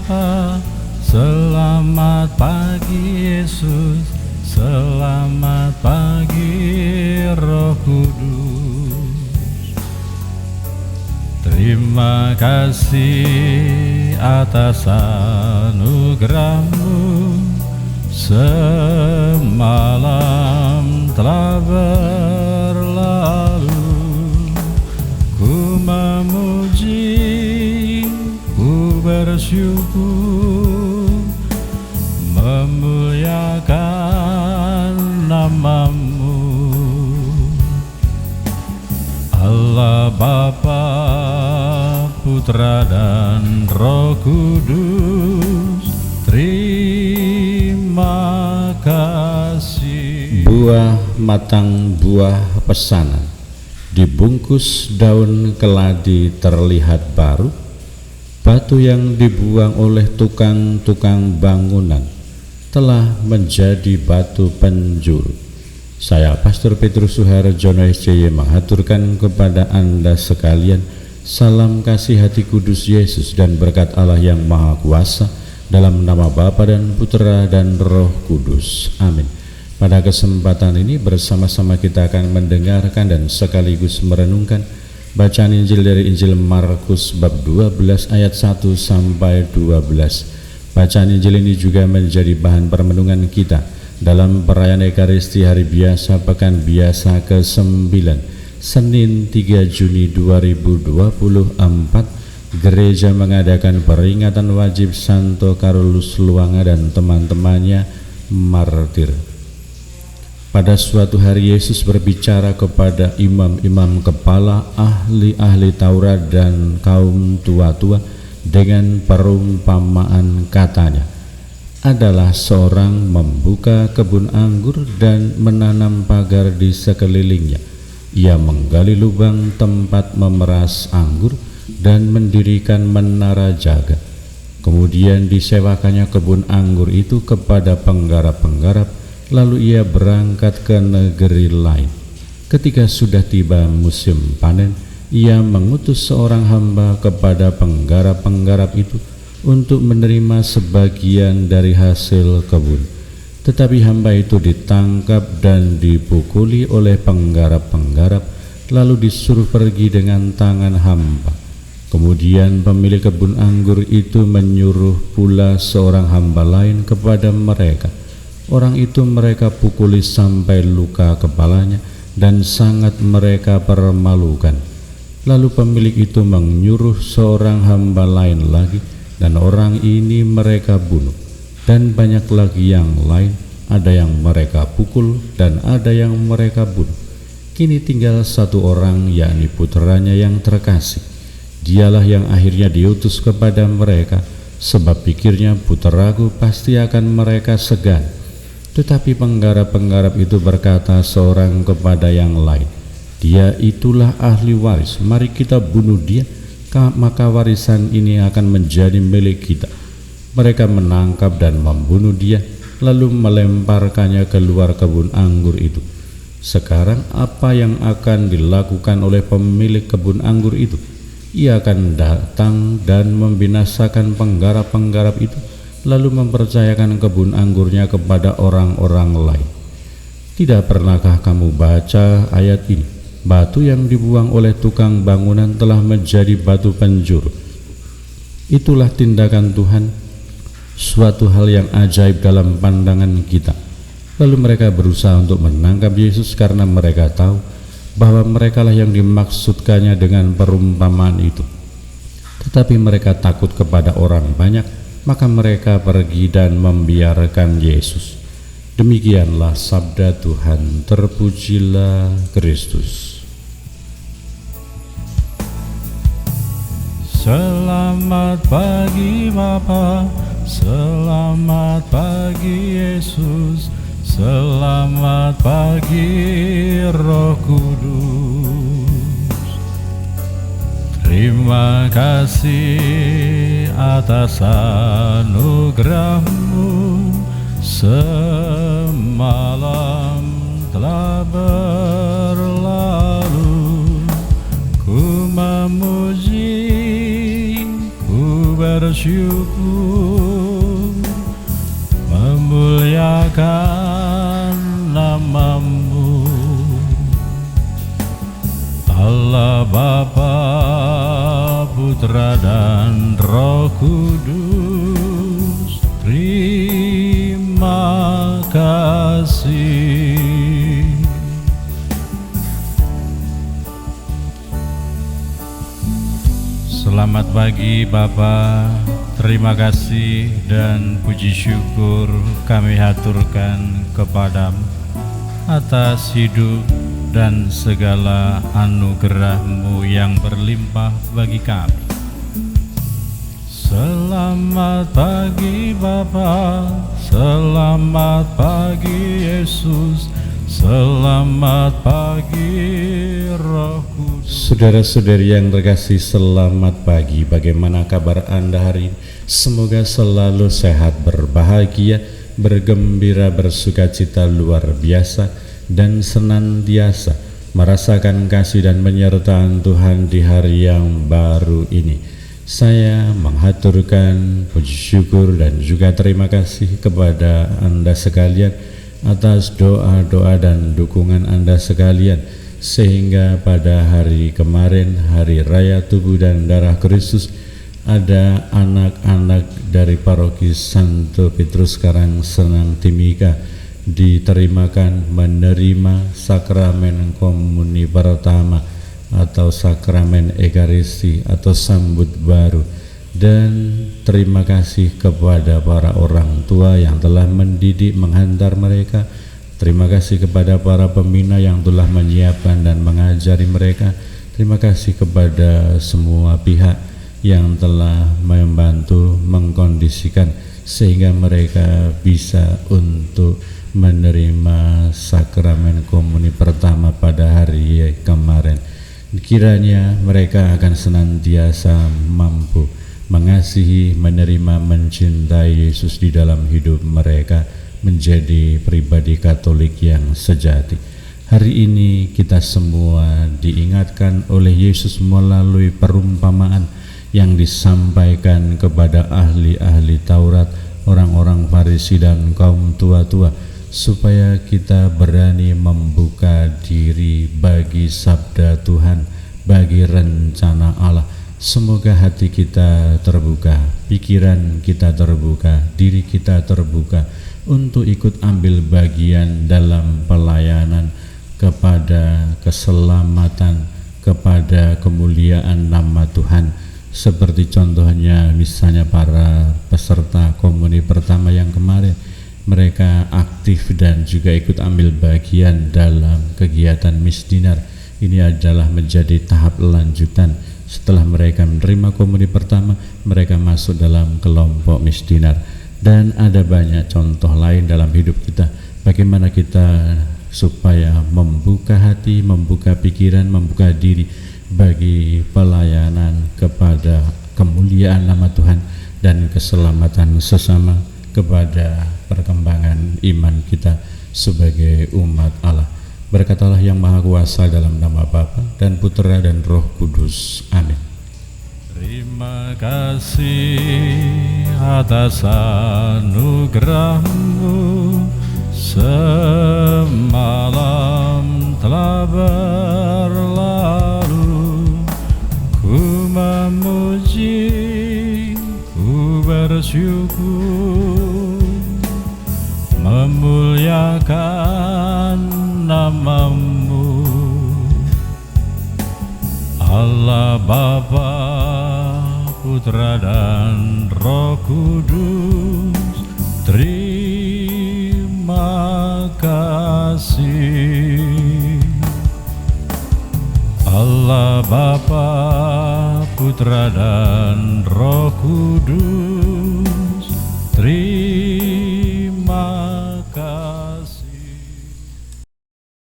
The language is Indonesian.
Bapa, selamat pagi Yesus, selamat pagi Roh Kudus. Terima kasih atas anugerah-Mu, semalam telah berlalu. Ku memuji, ku bersyukur, memuliakan nama-Mu. Allah Bapa, Putra dan Roh Kudus, terima kasih. Buah matang buah pesanan, dibungkus daun keladi terlihat baru. Batu yang dibuang oleh tukang-tukang bangunan telah menjadi batu penjuru. Saya Pastor Petrus Suharjono SCY mengaturkan kepada Anda sekalian salam kasih hati kudus Yesus dan berkat Allah yang Maha Kuasa, dalam nama Bapa dan Putra dan Roh Kudus. Amin. Pada kesempatan ini bersama-sama kita akan mendengarkan dan sekaligus merenungkan bacaan Injil dari Injil Markus bab 12 ayat 1 sampai 12. Bacaan Injil ini juga menjadi bahan permenungan kita dalam perayaan Ekaristi Hari Biasa Pekan Biasa ke-9, Senin 3 Juni 2024. Gereja mengadakan peringatan wajib Santo Carolus Luanga dan teman-temannya martir. Pada suatu hari Yesus berbicara kepada imam-imam kepala, ahli-ahli Taurat dan kaum tua-tua dengan perumpamaan, katanya, adalah seorang membuka kebun anggur dan menanam pagar di sekelilingnya. Ia menggali lubang tempat memeras anggur dan mendirikan menara jaga. Kemudian disewakannya kebun anggur itu kepada penggarap-penggarap, lalu ia berangkat ke negeri lain. Ketika sudah tiba musim panen, ia mengutus seorang hamba kepada penggarap-penggarap itu untuk menerima sebagian dari hasil kebun. Tetapi hamba itu ditangkap dan dipukuli oleh penggarap-penggarap, lalu disuruh pergi dengan tangan hampa. Kemudian pemilik kebun anggur itu menyuruh pula seorang hamba lain kepada mereka. Orang itu mereka pukuli sampai luka kepalanya dan sangat mereka permalukan. Lalu pemilik itu menyuruh seorang hamba lain lagi, dan orang ini mereka bunuh. Dan banyak lagi yang lain, ada yang mereka pukul dan ada yang mereka bunuh. Kini tinggal satu orang, yakni putranya yang terkasih. Dialah yang akhirnya diutus kepada mereka, sebab pikirnya, putraku pasti akan mereka segan. Tetapi penggarap-penggarap itu berkata seorang kepada yang lain, dia itulah ahli waris, mari kita bunuh dia, maka warisan ini akan menjadi milik kita. Mereka menangkap dan membunuh dia, lalu melemparkannya keluar kebun anggur itu. Sekarang apa yang akan dilakukan oleh pemilik kebun anggur itu? Ia akan datang dan membinasakan penggarap-penggarap itu, lalu mempercayakan kebun anggurnya kepada orang-orang lain. Tidak pernahkah kamu baca ayat ini? Batu yang dibuang oleh tukang bangunan telah menjadi batu penjuru. Itulah tindakan Tuhan, suatu hal yang ajaib dalam pandangan kita. Lalu mereka berusaha untuk menangkap Yesus karena mereka tahu bahwa merekalah yang dimaksudkannya dengan perumpamaan itu. Tetapi mereka takut kepada orang banyak, maka mereka pergi dan membiarkan Yesus. Demikianlah sabda Tuhan. Terpujilah Kristus. Selamat pagi Bapa, selamat pagi Yesus, selamat pagi Roh Kudus. Terima kasih atas anugerah-Mu, semalam telah berlalu. Ku memuji, ku bersyukur memuliakan nama-Mu, Allah Bapa, Putra dan Roh Kudus. Terima kasih. Selamat pagi Bapa, terima kasih dan puji syukur kami haturkan kepadamu atas hidup dan segala anugerah-Mu yang berlimpah bagi kami. Selamat pagi Bapa, selamat pagi Yesus, selamat pagi Roh Kudus. Saudara-saudari yang terkasih, selamat pagi. Bagaimana kabar Anda hari ini? Semoga selalu sehat, berbahagia, bergembira, bersukacita luar biasa, dan senantiasa merasakan kasih dan penyertaan Tuhan di hari yang baru ini. Saya menghaturkan puji syukur dan juga terima kasih kepada Anda sekalian atas doa-doa dan dukungan Anda sekalian, sehingga pada hari kemarin, Hari Raya Tubuh dan Darah Kristus, ada anak-anak dari Paroki Santo Petrus Karangsenang Timika diterimakan menerima sakramen komuni pertama atau sakramen Ekaristi atau sambut baru. Dan terima kasih kepada para orang tua yang telah mendidik, menghantar mereka. Terima kasih kepada para pembina yang telah menyiapkan dan mengajari mereka. Terima kasih kepada semua pihak yang telah membantu mengkondisikan sehingga mereka bisa untuk menerima sakramen komuni pertama pada hari kemarin. Kiranya mereka akan senantiasa mampu mengasihi, menerima, mencintai Yesus di dalam hidup mereka, menjadi pribadi Katolik yang sejati. Hari ini kita semua diingatkan oleh Yesus melalui perumpamaan yang disampaikan kepada ahli-ahli Taurat, orang-orang Farisi dan kaum tua-tua, supaya kita berani membuka diri bagi sabda Tuhan, bagi rencana Allah. Semoga hati kita terbuka, pikiran kita terbuka, diri kita terbuka untuk ikut ambil bagian dalam pelayanan kepada keselamatan, kepada kemuliaan nama Tuhan. Seperti contohnya misalnya para peserta komuni pertama yang kemarin, mereka aktif dan juga ikut ambil bagian dalam kegiatan misdinar. Ini adalah menjadi tahap lanjutan. Setelah mereka menerima komuni pertama, mereka masuk dalam kelompok misdinar. Dan ada banyak contoh lain dalam hidup kita, bagaimana kita supaya membuka hati, membuka pikiran, membuka diri bagi pelayanan kepada kemuliaan nama Tuhan dan keselamatan sesama, kepada perkembangan iman kita sebagai umat Allah. Berkatalah yang Maha Kuasa dalam nama Bapa dan Putra dan Roh Kudus. Amin. Terima kasih atas anugerah-Mu, semalam telah berlalu. Ku memuji, ku bersyukur, memuliakan nama-Mu, Allah Bapa, Putra dan Roh Kudus. Terima kasih. Allah Bapa, Putra dan Roh Kudus. Terima